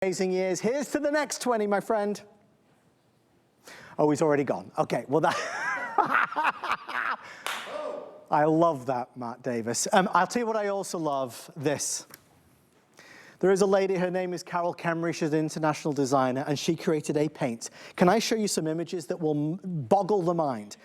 Amazing years. Here's to the next 20, my friend. Oh, he's already gone. Okay, well that... I love that, Matt Davis. I'll tell you what I also love, this. There is a lady, her name is Carol Kemmery, she's an international designer, and she created a paint. Can I show you some images that will boggle the mind?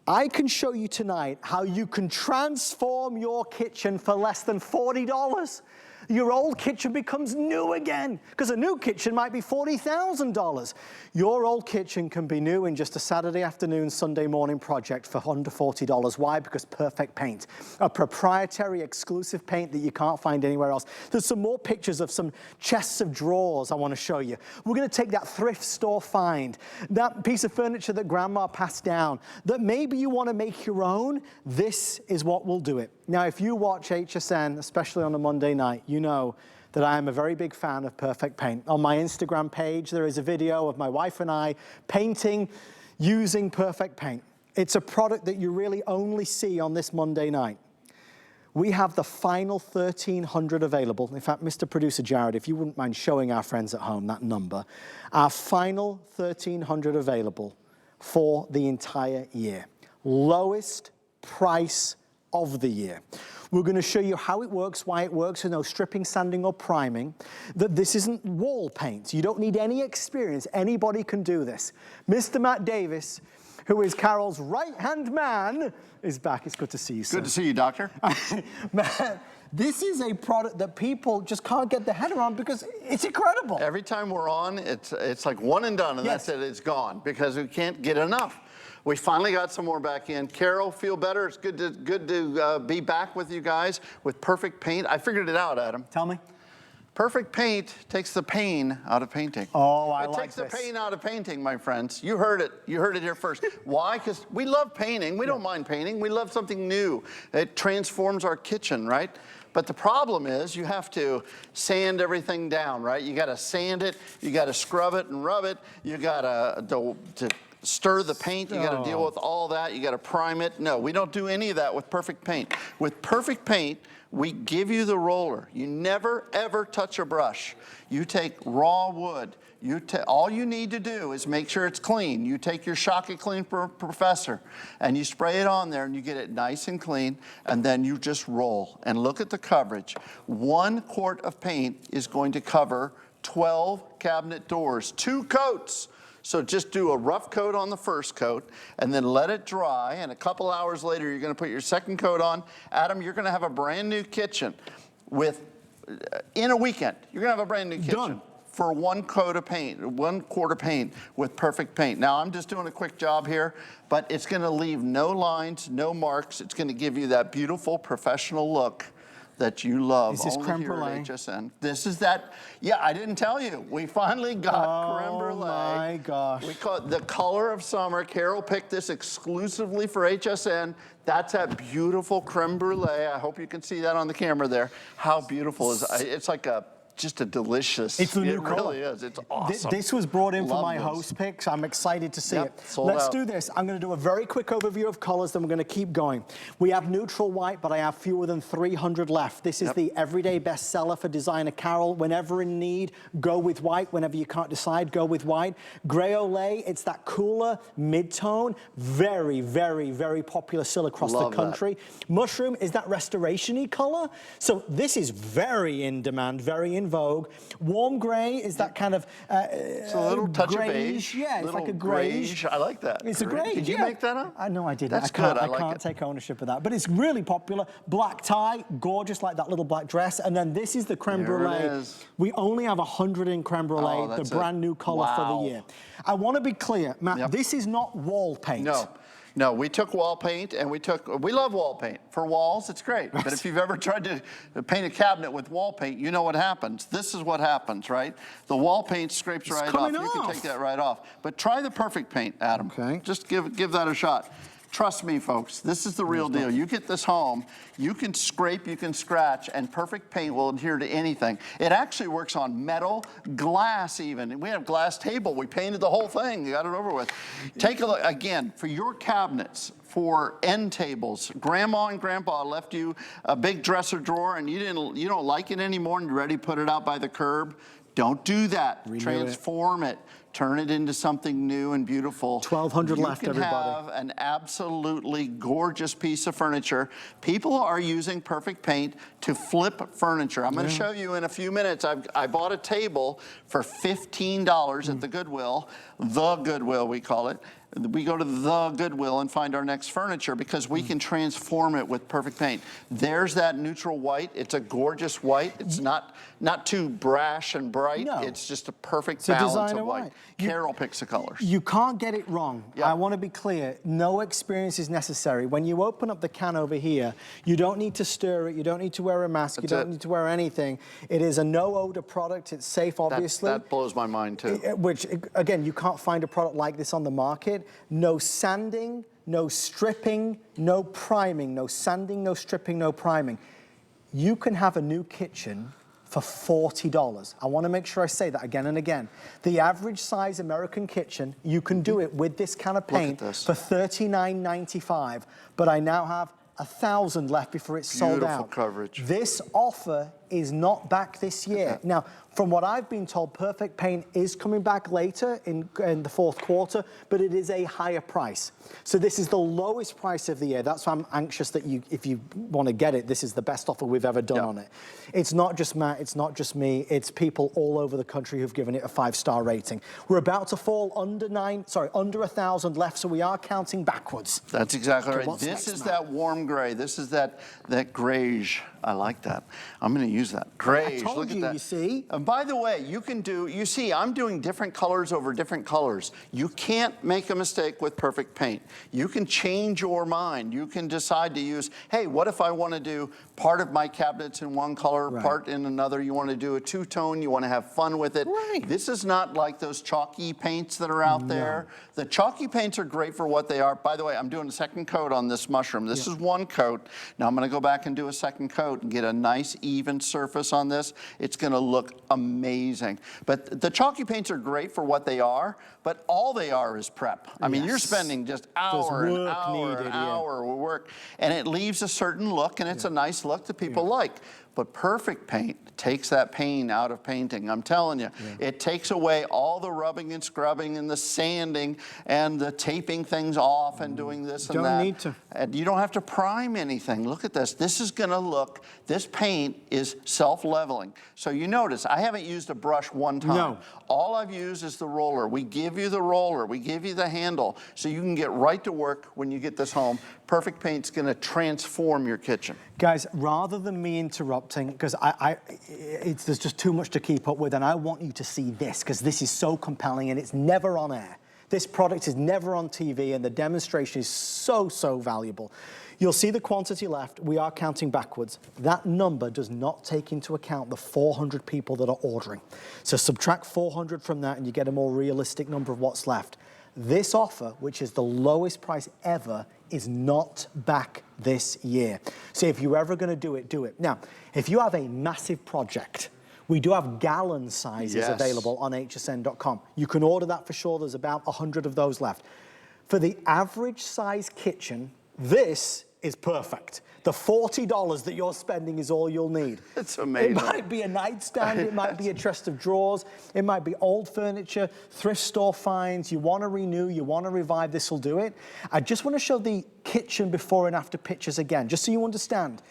I can show you tonight how you can transform your kitchen for less than $40. Your old kitchen becomes new again, because a new kitchen might be $40,000. Your old kitchen can be new in just a Saturday afternoon, Sunday morning project for under $40. Why? Because Perfect Paint, a proprietary exclusive paint that you can't find anywhere else. There's some more pictures of some chests of drawers I want to show you. We're going to take that thrift store find, that piece of furniture that grandma passed down, that maybe you want to make your own. This is what will do it. Now, if you watch HSN, especially on a Monday night, you know that I am a very big fan of Perfect Paint. On my Instagram page, there is a video of my wife and I painting using Perfect Paint. It's a product that you really only see on this Monday night. We have the final 1,300 available. In fact, Mr. Producer Jared, if you wouldn't mind showing our friends at home that number, our final 1,300 available for the entire year. Lowest price of the year. We're going to show you how it works, why it works with no stripping, sanding, or priming, that this isn't wall paint. You don't need any experience. Anybody can do this. Mr. Matt Davis, who is Carol's right-hand man, is back. It's good to see you, sir. Good to see you, Doctor. Man, this is a product that people just can't get their head around because it's incredible. Every time we're on, it's like one and done, and yes. That's it. It's gone because we can't get enough. We finally got some more back in. Carol, feel better? It's good to be back with you guys with Perfect Paint. I figured it out, Adam. Tell me. Perfect Paint takes the pain out of painting. Oh, I like this. It takes the pain out of painting, my friends. You heard it. You heard it here first. Why? Because we love painting. We don't mind painting. We love something new. It transforms our kitchen, right? But the problem is you have to sand everything down, right? You got to sand it. You got to scrub it and rub it. You got to stir the paint, you got to deal with all that, you got to prime it. No, we don't do any of that with Perfect Paint. With Perfect Paint, we give you the roller. You never, ever touch a brush. You take raw wood. All you need to do is make sure it's clean. You take your Shock-It Clean Professor and you spray it on there and you get it nice and clean, and then you just roll. And look at the coverage. 1 quart of paint is going to cover 12 cabinet doors, 2 coats. So just do a rough coat on the first coat and then let it dry, and a couple hours later you're going to put your second coat on. Adam, you're going to have a brand new kitchen in a weekend. You're going to have a brand new kitchen. Done. For 1 coat of paint, 1 quart of paint with Perfect Paint. Now I'm just doing a quick job here, but it's going to leave no lines, no marks. It's going to give you that beautiful professional look that you love. Is this creme here brulee? at HSN. This is that. Yeah, I didn't tell you. We finally got creme brulee. Oh my gosh. We call it the color of summer. Carol picked this exclusively for HSN. That's that beautiful creme brulee. I hope you can see that on the camera there. How beautiful is it? It's like just a delicious. It's the new color. It really is. It's awesome. This was brought in for my this. host picks. I'm excited to see it. Sold Let's out. do this. I'm going to do a very quick overview of colors, then we're going to keep going. We have neutral white, but I have fewer than 300 left. This is the everyday bestseller for designer Carol. Whenever in need, go with white. Whenever you can't decide, go with white. Gray Olay, it's that cooler mid-tone. Very, very, very popular still across the country. Mushroom is that restoration-y color. So this is very in demand, very in vogue. Warm gray is that kind of it's a little touch grayish. of beige. Yeah, it's like a grayish. I like that. It's a grayish. Did you make that up? I know I didn't. That's good. I can't take ownership of that. But it's really popular. Black tie, gorgeous, like that little black dress. And then this is the creme brulee. We only have 100 in creme brulee, the brand new color for the year. I want to be clear, Matt, this is not wall paint. No, we took wall paint and we love wall paint. For walls, it's great. But if you've ever tried to paint a cabinet with wall paint, you know what happens. This is what happens, right? The wall paint scrapes right off. You can take that right off. But try the Perfect Paint, Adam. Okay. Just give that a shot. Trust me, folks, this is the real deal. You get this home, you can scrape, you can scratch, and Perfect Paint will adhere to anything. It actually works on metal, glass even. We have glass table. We painted the whole thing. You got it over with. Take a look, again, for your cabinets, for end tables. Grandma and Grandpa left you a big dresser drawer and you don't like it anymore and you're ready to put it out by the curb. Don't do that. Renew Transform it. Turn it into something new and beautiful. 1,200 left, everybody. You can have an absolutely gorgeous piece of furniture. People are using Perfect Paint to flip furniture. I'm going to show you in a few minutes. I bought a table for $15 at the Goodwill we call it. We go to the Goodwill and find our next furniture because we can transform it with Perfect Paint. There's that neutral white. It's a gorgeous white. It's not too brash and bright. No. It's just a perfect balance of white. white. Carol picks the colors. You can't get it wrong. Yeah. I want to be clear. No experience is necessary. When you open up the can over here, you don't need to stir it. You don't need to wear a mask. You don't need to wear anything. It is a no-odor product. It's safe, obviously. That blows my mind, too. Which, again, you can't find a product like this on the market. No sanding, no stripping, no priming. No sanding, no stripping, no priming. You can have a new kitchen for $40. I want to make sure I say that again and again. The average size American kitchen, you can do it with this kind of paint for $39.95. But I now have 1,000 left before it's sold out. Beautiful coverage. This offer is not back this year. Now, from what I've been told, Perfect Paint is coming back later in the fourth quarter, but it is a higher price. So this is the lowest price of the year. That's why I'm anxious that if you want to get it, this is the best offer we've ever done on it. It's not just Matt, it's not just me, it's people all over the country who've given it a 5-star rating. We're about to fall under 1,000 left, so we are counting backwards. That's exactly right. What's This next, is Matt? that warm gray. This is that grayish. I like that. I'm going to use that. Grayish. I told Look you, at that. you see? And by the way, you see, I'm doing different colors over different colors. You can't make a mistake with Perfect Paint. You can change your mind. You can decide to use, hey, what if I want to do part of my cabinets in one color, part in another? You want to do a two-tone. You want to have fun with it. Right. This is not like those chalky paints that are out there. The chalky paints are great for what they are. By the way, I'm doing a second coat on this mushroom. This is one coat. Now I'm going to go back and do a second coat and get a nice even surface on this. It's going to look amazing. But the chalky paints are great for what they are, but all they are is prep. I mean, you're spending just hour and hour of work, and it leaves a certain look, and it's a nice look that people like. But Perfect Paint takes that pain out of painting. I'm telling you, it takes away all the rubbing and scrubbing and the sanding and the taping things off and doing this and that. Don't need to. And you don't have to prime anything. Look at this. This is going to look, this paint is self-leveling. So you notice, I haven't used a brush one time. No. All I've used is the roller. We give you the roller. We give you the handle so you can get right to work when you get this home. Perfect Paint's going to transform your kitchen. Guys, rather than me interrupting, because there's just too much to keep up with, and I want you to see this, because this is so compelling and it's never on air. This product is never on TV, and the demonstration is so, so valuable. You'll see the quantity left. We are counting backwards. That number does not take into account the 400 people that are ordering. So subtract 400 from that, and you get a more realistic number of what's left. This offer, which is the lowest price ever, is not back this year. So if you're ever going to do it, do it. Now, if you have a massive project, we do have gallon sizes available on hsn.com. You can order that for sure. There's about 100 of those left. For the average size kitchen, this is perfect. The $40 that you're spending is all you'll need. It's amazing. It might be a nightstand, it might be a chest of drawers, it might be old furniture, thrift store finds. You want to renew, you want to revive, this will do it. I just want to show the kitchen before and after pictures again, just so you understand.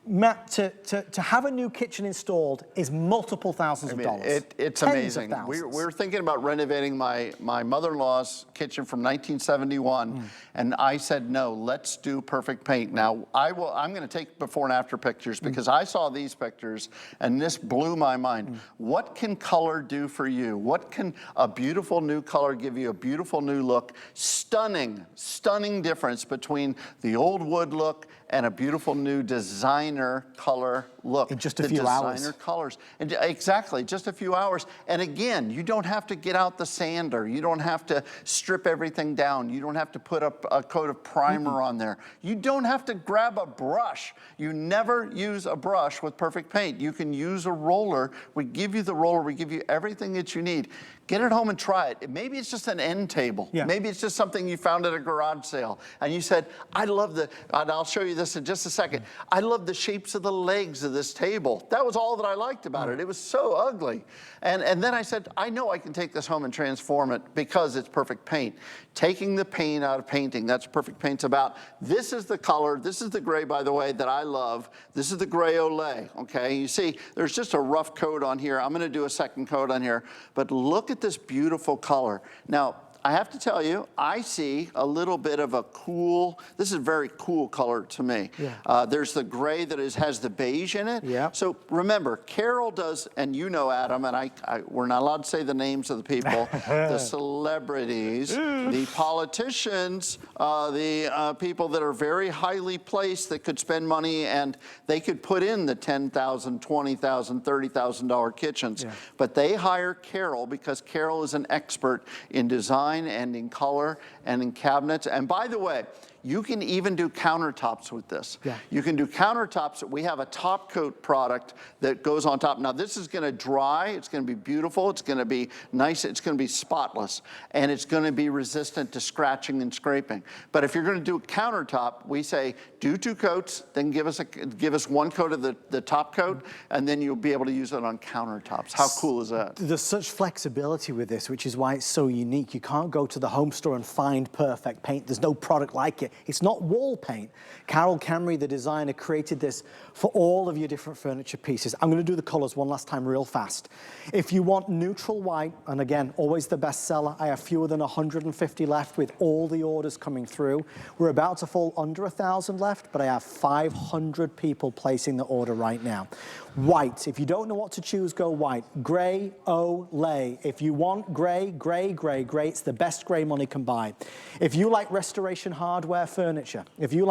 Matt, to have a new kitchen installed is multiple thousands of dollars. It's amazing. We're thinking about renovating my mother-in-law's kitchen from 1971, and I said, no, let's do Perfect Paint. Now, I'm going to take before and after pictures because I saw these pictures, and this blew my mind. What can color do for you? What can a beautiful new color give you, a beautiful new look? Stunning, stunning difference between the old wood look and a beautiful new designer color look. In just a few hours. Designer colors. And exactly, just a few hours. And again, you don't have to get out the sander. You don't have to strip everything down. You don't have to put a coat of primer on there. You don't have to grab a brush. You never use a brush with Perfect Paint. You can use a roller. We give you the roller. We give you everything that you need. Get it home and try it. Maybe it's just an end table. Maybe it's just something you found at a garage sale. And you said, I love and I'll show you this in just a second. I love the shapes of the legs of this table. That was all that I liked about it. It was so ugly. And then I said, I know I can take this home and transform it because it's perfect paint. Taking the paint out of painting, that's what perfect paint's about. This is the color, this is the gray, by the way, that I love. This is the gray Olay, okay? You see, there's just a rough coat on here. I'm gonna do a second coat on here, but look at this beautiful color. Now, I have to tell you, I see a little bit of a cool, this is a very cool color to me. Yeah. There's the gray that has the beige in it. Yeah. So remember, Carol does, and you know Adam, and we're not allowed to say the names of the people, the celebrities, the politicians, the people that are very highly placed that could spend money and they could put in the $10,000, $20,000, $30,000 kitchens. Yeah. But they hire Carol because Carol is an expert in design and in color and in cabinets. And by the way, you can even do countertops with this. Yeah. You can do countertops. We have a top coat product that goes on top. Now this is gonna dry, it's gonna be beautiful, it's gonna be nice, it's gonna be spotless, and it's gonna be resistant to scratching and scraping. But if you're gonna do a countertop, we say do 2 coats, then give us 1 coat of the top coat, and then you'll be able to use it on countertops. How cool is that? There's such flexibility with this, which is why it's so unique. You can't go to the home store and find perfect paint. There's no product like it. It's not wall paint. Carol Camry, the designer, created this for all of your different furniture pieces. I'm going to do the colors one last time real fast. If you want neutral white, and again, always the best seller, I have fewer than 150 left with all the orders coming through. We're about to fall under 1,000 left, but I have 500 people placing the order right now. White, if you don't know what to choose, go white. Gray, Olay. If you want gray, gray, gray, gray, it's the best gray money can buy. If you like restoration hardware furniture, and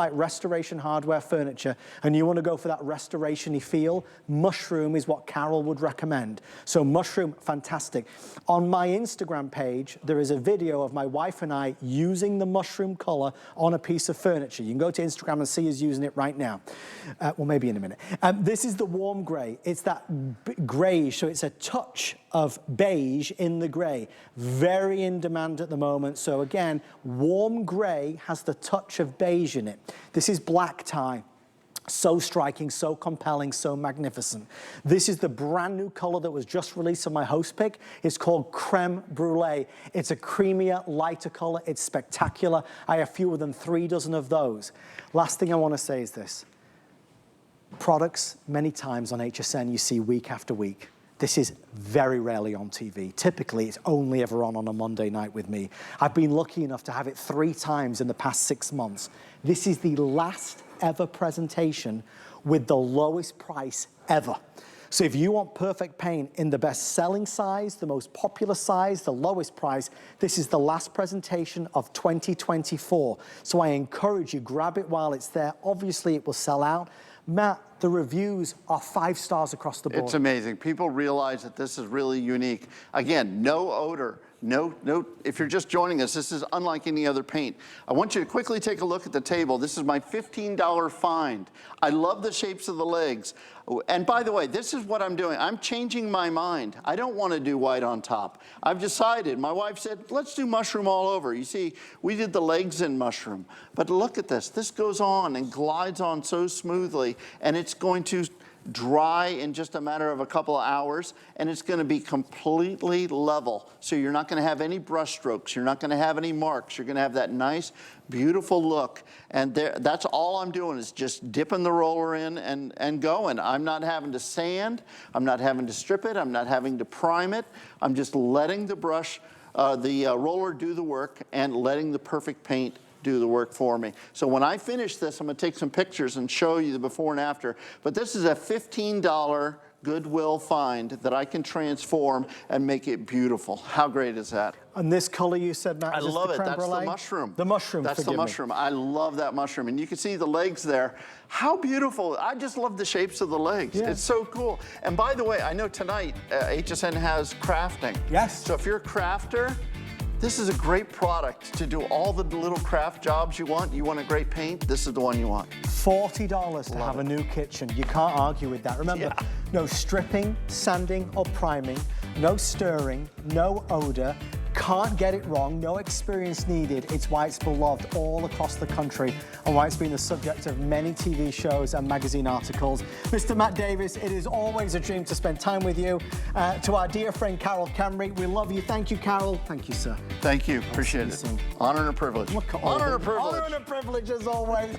you want to go for that restoration-y feel, mushroom is what Carol would recommend. So mushroom, fantastic. On my Instagram page, there is a video of my wife and I using the mushroom color on a piece of furniture. You can go to Instagram and see us using it right now. Well, maybe in a minute. This is the warm gray. It's that grayish, so it's a touch of beige in the gray. Very in demand at the moment. So again, warm gray has the touch of beige in it. This is black tie. So striking, so compelling, so magnificent. This is the brand new color that was just released on my host pick. It's called Creme Brulee. It's a creamier, lighter color. It's spectacular. I have fewer than 3 dozen of those. Last thing I want to say is this. Products, many times on HSN, you see week after week. This is very rarely on TV. Typically, it's only ever on a Monday night with me. I've been lucky enough to have it 3 times in the past 6 months. This is the last ever presentation with the lowest price ever. So if you want perfect paint in the best selling size, the most popular size, the lowest price, this is the last presentation of 2024. So I encourage you, grab it while it's there. Obviously it will sell out. Matt, the reviews are 5 stars across the board. It's amazing. People realize that this is really unique. Again, no odor. No, if you're just joining us, this is unlike any other paint. I want you to quickly take a look at the table. This is my $15 find. I love the shapes of the legs. And by the way, this is what I'm doing. I'm changing my mind. I don't want to do white on top. I've decided, my wife said, let's do mushroom all over. You see, we did the legs in mushroom. But look at this. This goes on and glides on so smoothly, and it's going to dry in just a matter of a couple of hours, and it's going to be completely level. So you're not going to have any brush strokes. You're not going to have any marks. You're going to have that nice, beautiful look. And that's all I'm doing is just dipping the roller in and going. I'm not having to sand. I'm not having to strip it. I'm not having to prime it. I'm just letting the brush, the roller do the work and letting the perfect paint do the work for me. So when I finish this, I'm going to take some pictures and show you the before and after. But this is a $15 Goodwill find that I can transform and make it beautiful. How great is that? And this color you said, Matt, I love it. Creme That's brulee? the mushroom. The mushroom, That's the mushroom. I love that mushroom. And you can see the legs there. How beautiful. I just love the shapes of the legs. Yeah. It's so cool. And by the way, I know tonight HSN has crafting. Yes. So if you're a crafter, this is a great product to do all the little craft jobs you want. You want a great paint, this is the one you want. $40 to have a new kitchen. You can't argue with that. Remember, no stripping, sanding, or priming, no stirring, no odor. can't get it wrong, no experience needed. It's why it's beloved all across the country and why it's been the subject of many TV shows and magazine articles. Mr. Matt Davis, it is always a dream to spend time with you. To our dear friend Carol Camry, we love you. Thank you, Carol. Thank you, sir. Thank you. Appreciate it. Honor and a privilege. Honor and a privilege. Honor and a privilege as always.